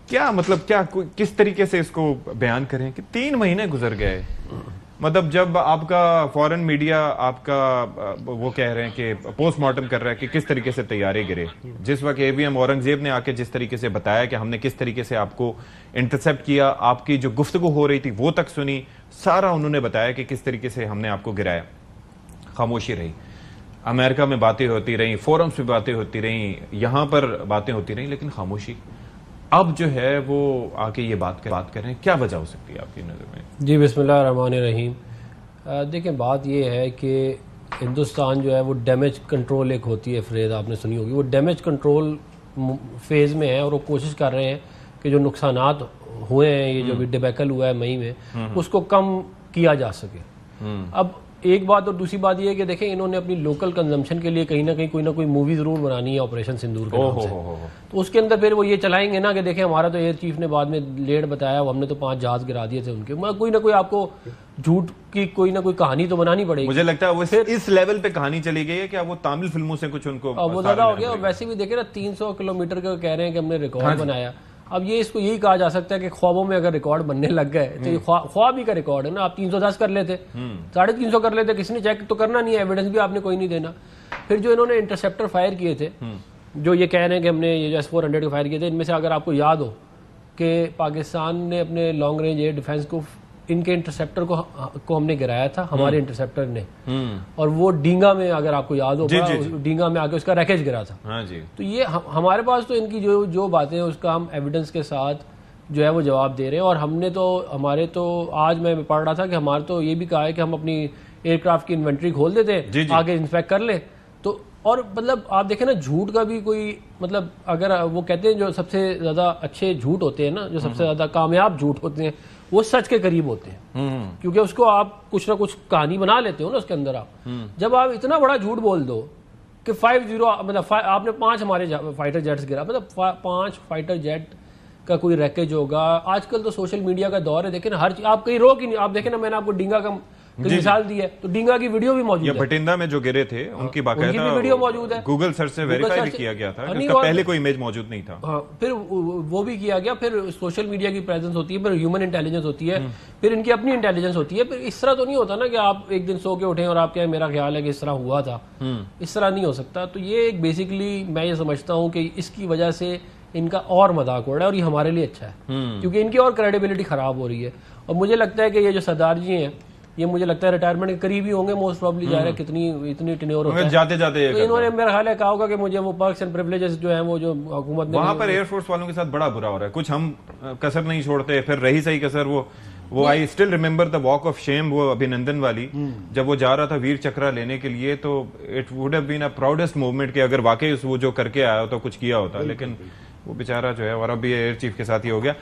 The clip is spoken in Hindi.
क्या मतलब क्या किस तरीके से इसको बयान करें कि 3 महीने गुजर गए, मतलब जब आपका फॉरेन मीडिया आपका वो कह रहे हैं कि पोस्टमार्टम कर रहा है कि किस तरीके से तैयारी गिरे, जिस वक्त एवीएम औरंगजेब ने आके जिस तरीके से बताया कि हमने किस तरीके से आपको इंटरसेप्ट किया, आपकी जो गुफ्तगू हो रही थी वो तक सुनी, सारा उन्होंने बताया कि किस तरीके से हमने आपको गिराया। खामोशी रही, अमेरिका में बातें होती रही, फोरम्स पे बातें होती रही, यहां पर बातें होती रही, लेकिन खामोशी। अब जो है वो आके ये बात कर रहे हैं, क्या वजह हो सकती है आपकी नज़र में? जी बिस्मिल्लाह रहमान रहीम। देखें, बात ये है कि हिंदुस्तान जो है वो डैमेज कंट्रोल, एक होती है फ्रेज आपने सुनी होगी, वो डैमेज कंट्रोल फेज़ में है और वो कोशिश कर रहे हैं कि जो नुकसानात हुए हैं, ये जो भी डिबैकल हुआ है मई में, उसको कम किया जा सके। अब एक बात, और दूसरी बात ये है कि देखें, इन्होंने अपनी लोकल कंजम्पशन के लिए कहीं ना कहीं कोई ना कोई मूवी जरूर बनानी है ऑपरेशन सिंदूर के नाम से। तो उसके अंदर फिर वो ये चलाएंगे ना कि देखें हमारा तो एयर चीफ ने बाद में लेट बताया, हमने तो 5 जहाज गिरा दिए थे उनके। कोई ना कोई आपको झूठ की कोई ना कोई कहानी तो बनानी पड़ेगी। मुझे लगता है वो इस लेवल पे कहानी चली गई है कि वो तमिल फिल्मों से कुछ उनको वो ज्यादा हो गया। और वैसे भी देखे ना 300 किलोमीटर का कह रहे हैं कि हमने रिकॉर्ड बनाया। अब ये इसको यही कहा जा सकता है कि ख्वाबों में अगर रिकॉर्ड बनने लग गए तो ये ख्वाब ही का रिकॉर्ड है ना। आप 310 कर लेते, 350 कर लेते, किसी ने चेक तो करना नहीं है, एविडेंस भी आपने कोई नहीं देना। फिर जो इन्होंने इंटरसेप्टर फायर किए थे, जो ये कह रहे हैं कि हमने ये जो S-400 के फायर किए थे, इनमें से अगर आपको याद हो कि पाकिस्तान ने अपने लॉन्ग रेंज एयर डिफेंस को, इनके इंटरसेप्टर को हमने गिराया था, हमारे इंटरसेप्टर ने। और वो डींगा में, अगर आपको याद हो, डींगा में आके उसका रैकेज गिरा था। हाँ जी। तो ये हमारे पास तो इनकी जो बातें हैं उसका हम एविडेंस के साथ जो है वो जवाब दे रहे हैं। और हमने तो, हमारे तो आज मैं पढ़ रहा था कि हमारे तो ये भी कहा है कि हम अपनी एयरक्राफ्ट की इन्वेंट्री खोल देते हैं, आगे इंस्पेक्ट कर ले। तो और मतलब आप देखें ना, झूठ का भी कोई मतलब, अगर वो कहते हैं जो सबसे ज्यादा अच्छे झूठ होते हैं ना, जो सबसे ज्यादा कामयाब झूठ होते हैं, वो सच के करीब होते हैं। क्योंकि उसको आप कुछ ना कुछ कहानी बना लेते हो ना उसके अंदर आप। जब आप इतना बड़ा झूठ बोल दो कि 50 मतलब आपने 5 हमारे फाइटर जेट्स गिरा, मतलब 5 फाइटर जेट का कोई रैकेज होगा। आजकल तो सोशल मीडिया का दौर है, देखें ना, हर चीज आप कहीं रोक ही नहीं। आप देखें ना, मैंने आपको डींगा का मिसाल दी है, तो डींगा की वीडियो भी मौजूद है। भटिंडा में जो गिरे थे उनकी बाकायदा वीडियो मौजूद है, गूगल सर्च से वेरीफाई भी किया गया था, उसका पहले कोई इमेज मौजूद नहीं था। हाँ, फिर वो भी किया गया। फिर सोशल मीडिया की प्रेजेंस होती है, फिर ह्यूमन इंटेलिजेंस होती है, फिर इनकी अपनी इंटेलिजेंस होती है। फिर इस तरह तो नहीं होता ना कि आप एक दिन सो के उठे और आप क्या, मेरा ख्याल है कि इस तरह हुआ था, इस तरह नहीं हो सकता। तो ये एक बेसिकली मैं ये समझता हूँ कि इसकी वजह से इनका और मजाक उड़ रहा है, और ये हमारे लिए अच्छा है क्योंकि इनकी और क्रेडिबिलिटी खराब हो रही है। और मुझे लगता है कि ये जो सरदार जी हैं, ये मुझे लगता है रिटायरमेंट के करीब ही होंगे मोस्ट प्रॉब्ली। जा रहे हैं, कितनी इतनी टेन्योर होता है, जाते जाते तो इन्होंने मेरा ख्याल है कहा होगा कि मुझे वो पर्क्स एंड प्रिविलेजेस जो है वो जो हुकूमत ने, वहां पर एयरफोर्स वालों के साथ बड़ा बुरा हो रहा है। कुछ हम कसर नहीं छोड़ते, फिर रही सही कसर वो I still remember the walk of shame, वो अभिनंदन वाली, जब वो जा रहा था वीर चक्रा लेने के लिए, तो it would have been a proudest movement कि अगर वाकई वो जो करके आया तो कुछ किया होता, लेकिन वो बेचारा जो है, और अब भी एयर चीफ के साथ ही हो गया।